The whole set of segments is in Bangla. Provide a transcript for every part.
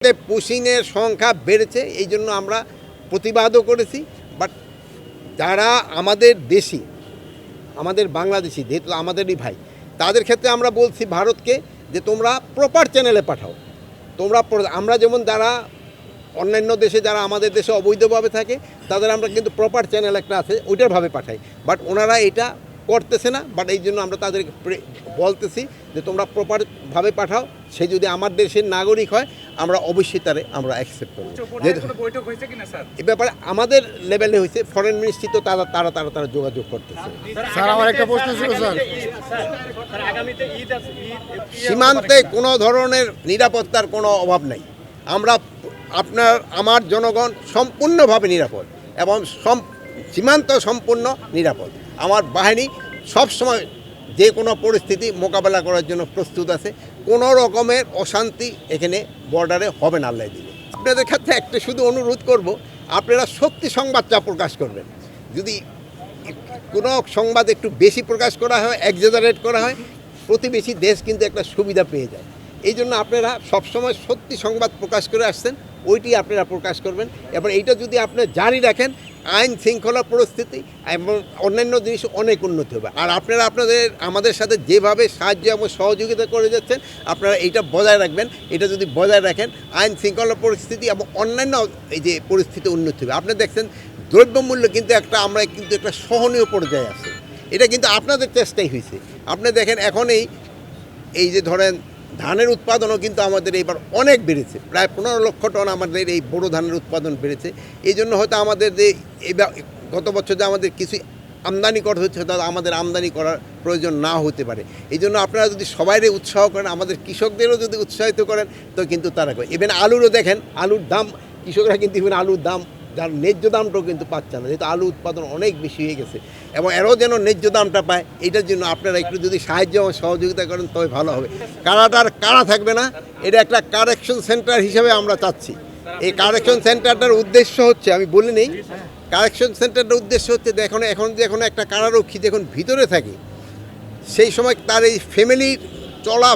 পুশিংয়ের সংখ্যা বেড়েছে, এই জন্য আমরা প্রতিবাদও করেছি। বাট যারা আমাদের দেশি, আমাদের বাংলাদেশি, যেহেতু আমাদেরই ভাই, তাদের ক্ষেত্রে আমরা বলছি ভারতকে যে তোমরা প্রপার চ্যানেলে পাঠাও। আমরা যেমন যারা অন্যান্য দেশে যারা আমাদের দেশে অবৈধভাবে থাকে তাদের আমরা কিন্তু প্রপার চ্যানেল একটা আছে ওইটার ভাবে পাঠাই, বাট ওনারা এটা করতেছে না। বাট এই জন্য আমরা তাদেরকে বলতেছি যে তোমরা প্রপারভাবে পাঠাও। সে যদি আমার দেশের নাগরিক হয় আমরা অবশ্যই আমরা অ্যাকসেপ্ট করব। এ ব্যাপারে আমাদের লেভেলে হয়েছে, ফরেন মিনিস্ট্রি তো তারা যোগাযোগ করতেছে। স্যার, আমার একটা প্রশ্ন ছিল স্যার। সীমান্তে কোনো ধরনের নিরাপত্তার কোনো অভাব নাই। আমার জনগণ সম্পূর্ণভাবে নিরাপদ এবং সীমান্ত সম্পূর্ণ নিরাপদ। আমার বাহিনী সবসময় যে কোনো পরিস্থিতি মোকাবেলা করার জন্য প্রস্তুত আছে। কোনো রকমের অশান্তি এখানে বর্ডারে হবে না আল্লাহ দিলে। আপনাদের ক্ষেত্রে একটা শুধু অনুরোধ করব, আপনারা সত্যি সংবাদটা প্রকাশ করবেন। যদি কোনো সংবাদ একটু বেশি প্রকাশ করা হয়, এক্সাজারেট করা হয়, প্রতিবেশী দেশ কিন্তু একটা সুবিধা পেয়ে যায়। এই জন্য আপনারা সবসময় সত্যি সংবাদ প্রকাশ করে আসছেন, ওইটি আপনারা প্রকাশ করবেন। এবার এইটা যদি আপনি জারি রাখেন, আইন শৃঙ্খলা পরিস্থিতি এবং অন্যান্য জিনিস অনেক উন্নতি হবে। আর আপনারা আমাদের সাথে যেভাবে সাহায্য এবং সহযোগিতা করে যাচ্ছেন, আপনারা এইটা বজায় রাখবেন। এটা যদি বজায় রাখেন, আইন শৃঙ্খলা পরিস্থিতি এবং অন্যান্য এই যে পরিস্থিতি উন্নতি হবে। আপনি দেখছেন দ্রব্যমূল্য কিন্তু আমরা একটা সহনীয় পর্যায়ে আছে। এটা কিন্তু আপনাদের চেষ্টাই হয়েছে। আপনি দেখেন এখন এই যে ধরেন ধানের উৎপাদনও কিন্তু আমাদের এইবার অনেক বেড়েছে, প্রায় 15 লক্ষ টন আমাদের এই বড় ধানের উৎপাদন বেড়েছে। এই জন্য হয়তো আমাদের যে গত বছর যে আমাদের কিছু আমদানি করা হচ্ছে, তাহলে আমাদের আমদানি করার প্রয়োজন না হতে পারে। এই জন্য আপনারা যদি সবাইরে উৎসাহ করেন, আমাদের কৃষকদেরও যদি উৎসাহিত করেন, তো কিন্তু তারা করে। ইভেন আলুরও দেখেন, আলুর দাম কৃষকরা কিন্তু ইভেন আলুর দাম যার ন্যায্য দামটাও কিন্তু পাচ্ছে না, যেহেতু আলু উৎপাদন অনেক বেশি হয়ে গেছে। এবং এরও যেন ন্যায্য দামটা পায়, এটার জন্য আপনারা একটু যদি সাহায্য এবং সহযোগিতা করেন তবে ভালো হবে। কারা থাকবে না, এটা একটা কারেকশন সেন্টার হিসেবে আমরা চাচ্ছি। এই কারেকশন সেন্টারটার উদ্দেশ্য হচ্ছে, আমি বলি নেই, কারেকশন সেন্টারটার উদ্দেশ্য হচ্ছে এখন যখন একটা কারারক্ষী যখন ভিতরে থাকে, সেই সময় তার এই ফ্যামিলির চলা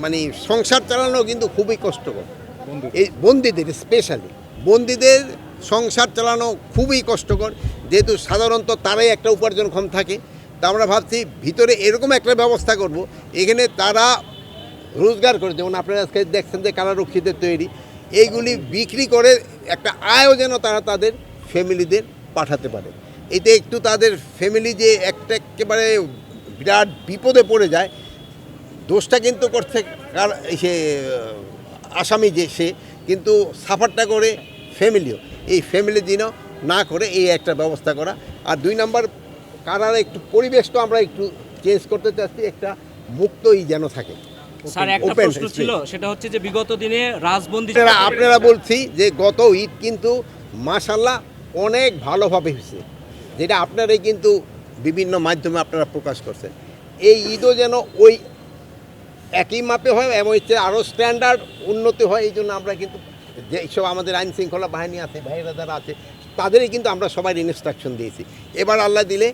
মানে সংসার চালানো কিন্তু খুবই কষ্টকর। এই বন্দীদের, স্পেশালি বন্দীদের সংসার চালানো খুবই কষ্টকর, যেহেতু সাধারণত তারাই একটা উপার্জনক্ষম থাকে। তা আমরা ভাবছি ভিতরে এরকম একটা ব্যবস্থা করব, এখানে তারা রোজগার করে, যেমন আপনারা আজকে দেখছেন যে কারারক্ষীদের তৈরি, এইগুলি বিক্রি করে একটা আয়ও যেন তারা তাদের ফ্যামিলিদের পাঠাতে পারে। এতে একটু তাদের ফ্যামিলি যে একেবারে বিরাট বিপদে পড়ে যায়, দোষটা কিন্তু করছে সে আসামি, যে সে কিন্তু সাফারটা করে ফ্যামিলিও, এই ফ্যামিলি যেন না করে এই একটা ব্যবস্থা করা। আর 2 নম্বর, কারার একটু পরিবেশটা আমরা একটু চেঞ্জ করতে চাচ্ছি, একটা মুক্তই যেন থাকে। স্যার, একটা প্রশ্ন ছিল, সেটা হচ্ছে যে বিগত দিনে রাজবন্দী আপনারা বলছি যে গত ঈদ কিন্তু মাশাআল্লাহ অনেক ভালোভাবে হয়েছে, যেটা আপনারাই কিন্তু বিভিন্ন মাধ্যমে আপনারা প্রকাশ করছেন। এই ঈদও যেন ওই একই মাপে হয় এবং আরও স্ট্যান্ডার্ড উন্নতি হয়। এই জন্য আমরা কিন্তু যেসব আমাদের আইন শৃঙ্খলা বাহিনী আছে, ভাইয়েরা যারা আছে, তাদেরই কিন্তু আমরা সবাই ইনস্ট্রাকশন দিয়েছি। এবার আল্লাহ দিলে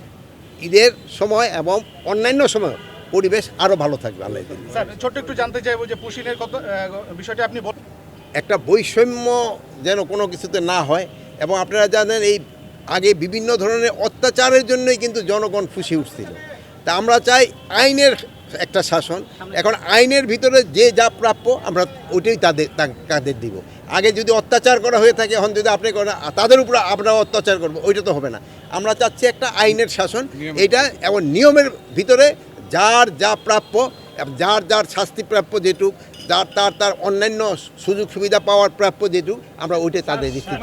ঈদের সময় এবং অন্যান্য সময় পরিবেশ আরও ভালো থাকবে আল্লাহ দিলে। স্যার, ছোট্ট একটু জানতে চাইবো যে পুশিনের বিষয়টা আপনি একটা বৈষম্য যেন কোনো কিছুতে না হয়। এবং আপনারা জানেন এই আগে বিভিন্ন ধরনের অত্যাচারের জন্যই কিন্তু জনগণ ফুঁসে উঠছিল। তা আমরা চাই আইনের একটা শাসন। এখন আইনের ভিতরে যে যা প্রাপ্য আমরা ওইটাই তাদের দিব। আগে যদি অত্যাচার করা হয়ে থাকে, এখন যদি আপনি করেন তাদের উপর আমরা অত্যাচার করবো, ওইটা তো হবে না। আমরা চাচ্ছি একটা আইনের শাসন, এইটা এবং নিয়মের ভিতরে যার যা প্রাপ্য, যার শাস্তি প্রাপ্য যেটুক, তার অন্যান্য সুযোগ সুবিধা পাওয়ার প্রাপ্য যেটুক, আমরা ওইটাই তাদের দিচ্ছি।